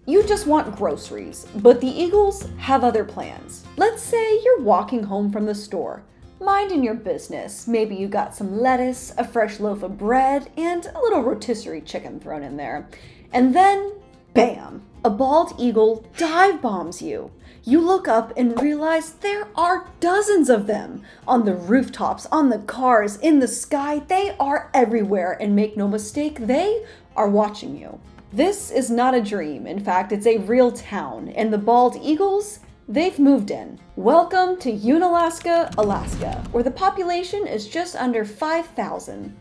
You just want groceries, but the eagles have other plans. Let's say you're walking home from the store, minding your business. Maybe you got some lettuce, a fresh loaf of bread, and a little rotisserie chicken thrown in there. And then, bam! A bald eagle dive bombs you. You look up and realize there are dozens of them. On the rooftops, on the cars, in the sky, they are everywhere. And make no mistake, they are watching you. This is not a dream. In fact, it's a real town. And the bald eagles, they've moved in. Welcome to Unalaska, Alaska, where the population is just under 5,000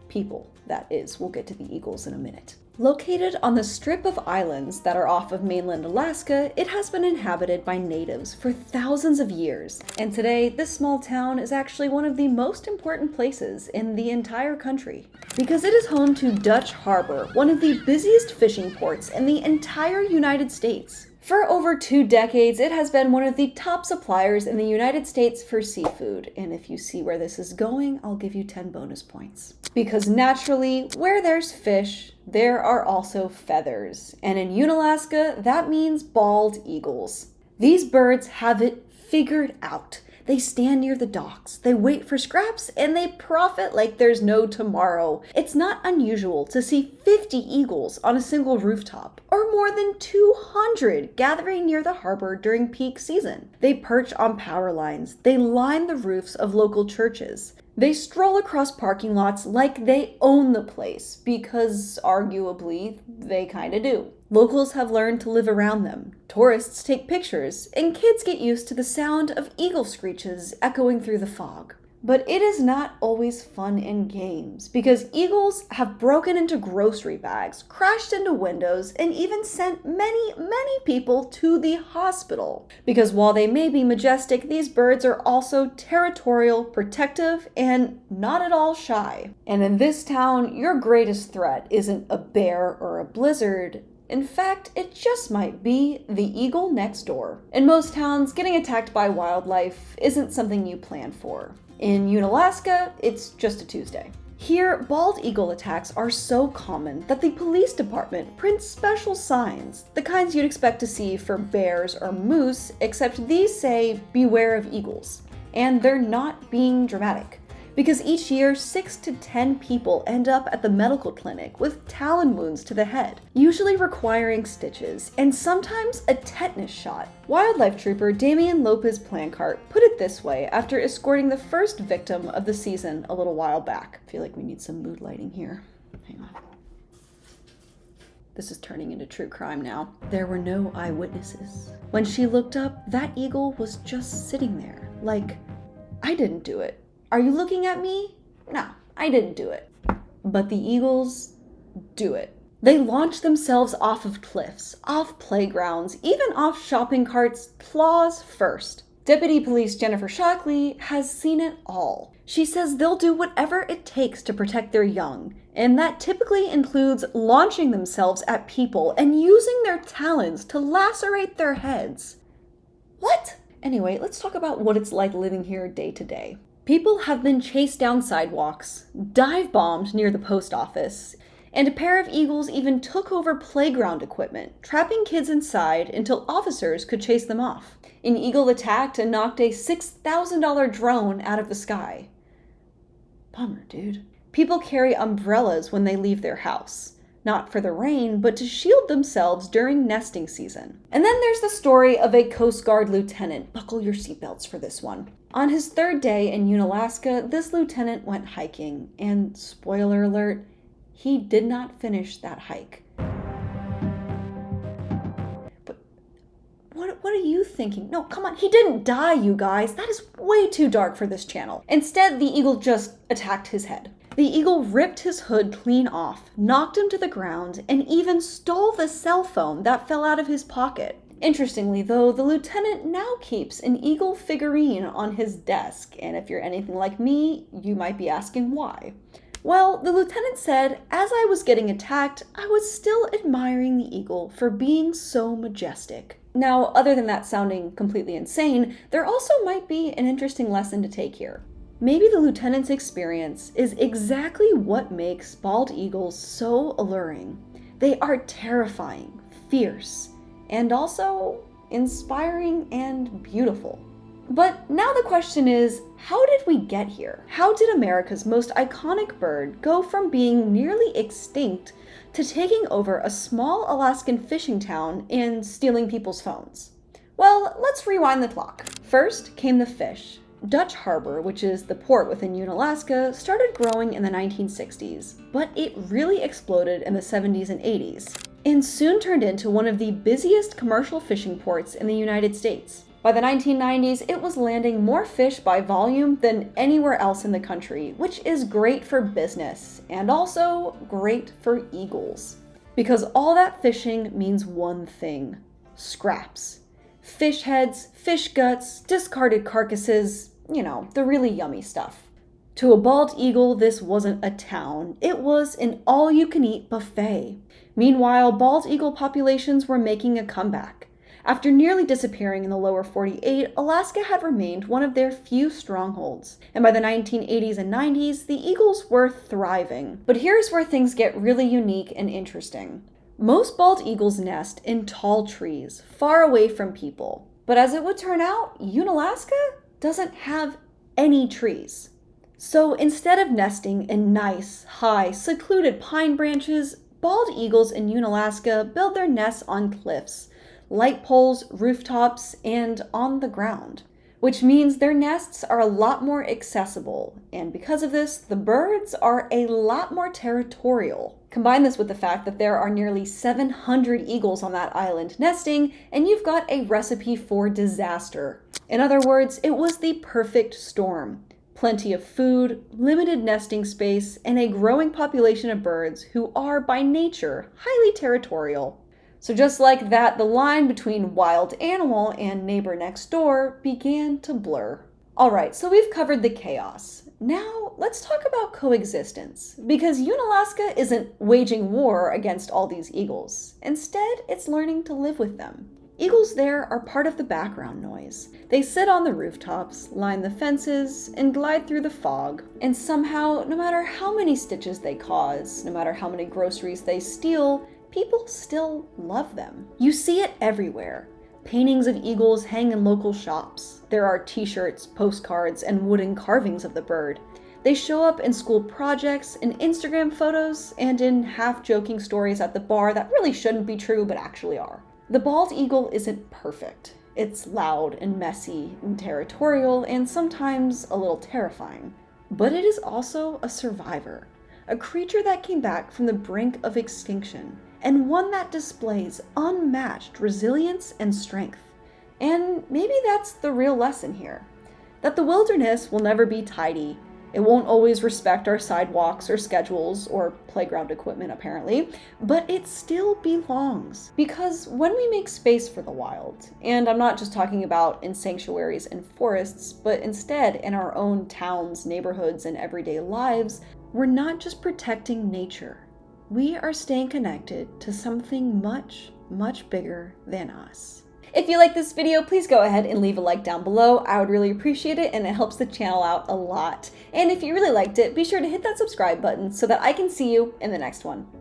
people. That is, we'll get to the eagles in a minute. Located on the strip of islands that are off of mainland Alaska, it has been inhabited by natives for thousands of years. And today, this small town is actually one of the most important places in the entire country, because it is home to Dutch Harbor, one of the busiest fishing ports in the entire United States. For over 2 decades, it has been one of the top suppliers in the United States for seafood. And if you see where this is going, I'll give you 10 bonus points. Because naturally, where there's fish, there are also feathers. And in Unalaska, that means bald eagles. These birds have it figured out. They stand near the docks, they wait for scraps, and they profit like there's no tomorrow. It's not unusual to see 50 eagles on a single rooftop, or more than 200 gathering near the harbor during peak season. They perch on power lines, they line the roofs of local churches. They stroll across parking lots like they own the place, because arguably, they kinda do. Locals have learned to live around them. Tourists take pictures, and kids get used to the sound of eagle screeches echoing through the fog. But it is not always fun and games, because eagles have broken into grocery bags, crashed into windows, and even sent many people to the hospital. Because while they may be majestic, these birds are also territorial, protective, and not at all shy. And in this town, your greatest threat isn't a bear or a blizzard. In fact, it just might be the eagle next door. In most towns, getting attacked by wildlife isn't something you plan for. In Unalaska, it's just a Tuesday. Here, bald eagle attacks are so common that the police department prints special signs, the kinds you'd expect to see for bears or moose, except these say, "Beware of eagles." And they're not being dramatic. Because each year, 6 to 10 people end up at the medical clinic with talon wounds to the head, usually requiring stitches, and sometimes a tetanus shot. Wildlife trooper Damian Lopez Plancart put it this way after escorting the first victim of the season a little while back. I feel like we need some mood lighting here. Hang on. This is turning into true crime now. There were no eyewitnesses. When she looked up, that eagle was just sitting there, like, I didn't do it. Are you looking at me? No, I didn't do it. But the eagles do it. They launch themselves off of cliffs, off playgrounds, even off shopping carts, claws first. Deputy Police Jennifer Shockley has seen it all. She says they'll do whatever it takes to protect their young, and that typically includes launching themselves at people and using their talons to lacerate their heads. What? Anyway, let's talk about what it's like living here day to day. People have been chased down sidewalks, dive bombed near the post office, and a pair of eagles even took over playground equipment, trapping kids inside until officers could chase them off. An eagle attacked and knocked a $6,000 drone out of the sky. Bummer, dude. People carry umbrellas when they leave their house. Not for the rain, but to shield themselves during nesting season. And then there's the story of a Coast Guard lieutenant. Buckle your seatbelts for this one. On his 3rd day in Unalaska, this lieutenant went hiking, and spoiler alert, he did not finish that hike. But what are you thinking? No, come on, he didn't die, you guys. That is way too dark for this channel. Instead, the eagle just attacked his head. The eagle ripped his hood clean off, knocked him to the ground, and even stole the cell phone that fell out of his pocket. Interestingly, though, the lieutenant now keeps an eagle figurine on his desk, and if you're anything like me, you might be asking why. Well, the lieutenant said, as I was getting attacked, I was still admiring the eagle for being so majestic. Now, other than that sounding completely insane, there also might be an interesting lesson to take here. Maybe the lieutenant's experience is exactly what makes bald eagles so alluring. They are terrifying, fierce, and also inspiring and beautiful. But now the question is, how did we get here? How did America's most iconic bird go from being nearly extinct to taking over a small Alaskan fishing town and stealing people's phones? Well, let's rewind the clock. First came the fish. Dutch Harbor, which is the port within Unalaska, started growing in the 1960s, but it really exploded in the 70s and 80s, and soon turned into one of the busiest commercial fishing ports in the United States. By the 1990s, it was landing more fish by volume than anywhere else in the country, which is great for business, and also great for eagles. Because all that fishing means one thing: scraps. Fish heads, fish guts, discarded carcasses, the really yummy stuff. To a bald eagle, this wasn't a town, it was an all-you-can-eat buffet. Meanwhile, bald eagle populations were making a comeback. After nearly disappearing in the lower 48, Alaska had remained one of their few strongholds, and by the 1980s and 90s, the eagles were thriving. But here's where things get really unique and interesting. Most bald eagles nest in tall trees, far away from people. But as it would turn out, Unalaska doesn't have any trees. So instead of nesting in nice, high, secluded pine branches, bald eagles in Unalaska build their nests on cliffs, light poles, rooftops, and on the ground, which means their nests are a lot more accessible, and because of this, the birds are a lot more territorial. Combine this with the fact that there are nearly 700 eagles on that island nesting, and you've got a recipe for disaster. In other words, it was the perfect storm. Plenty of food, limited nesting space, and a growing population of birds who are, by nature, highly territorial. So just like that, the line between wild animal and neighbor next door began to blur. Alright, so we've covered the chaos. Now, let's talk about coexistence, because Unalaska isn't waging war against all these eagles. Instead, it's learning to live with them. Eagles there are part of the background noise. They sit on the rooftops, line the fences, and glide through the fog. And somehow, no matter how many stitches they cause, no matter how many groceries they steal, people still love them. You see it everywhere. Paintings of eagles hang in local shops. There are t-shirts, postcards, and wooden carvings of the bird. They show up in school projects, in Instagram photos, and in half-joking stories at the bar that really shouldn't be true but actually are. The bald eagle isn't perfect. It's loud and messy and territorial and sometimes a little terrifying. But it is also a survivor, a creature that came back from the brink of extinction, and one that displays unmatched resilience and strength. And maybe that's the real lesson here, that the wilderness will never be tidy. It won't always respect our sidewalks or schedules or playground equipment, apparently, but it still belongs. Because when we make space for the wild, and I'm not just talking about in sanctuaries and forests, but instead in our own towns, neighborhoods, and everyday lives, we're not just protecting nature. We are staying connected to something much, much bigger than us. If you like this video, please go ahead and leave a like down below. I would really appreciate it, and it helps the channel out a lot. And if you really liked it, be sure to hit that subscribe button so that I can see you in the next one.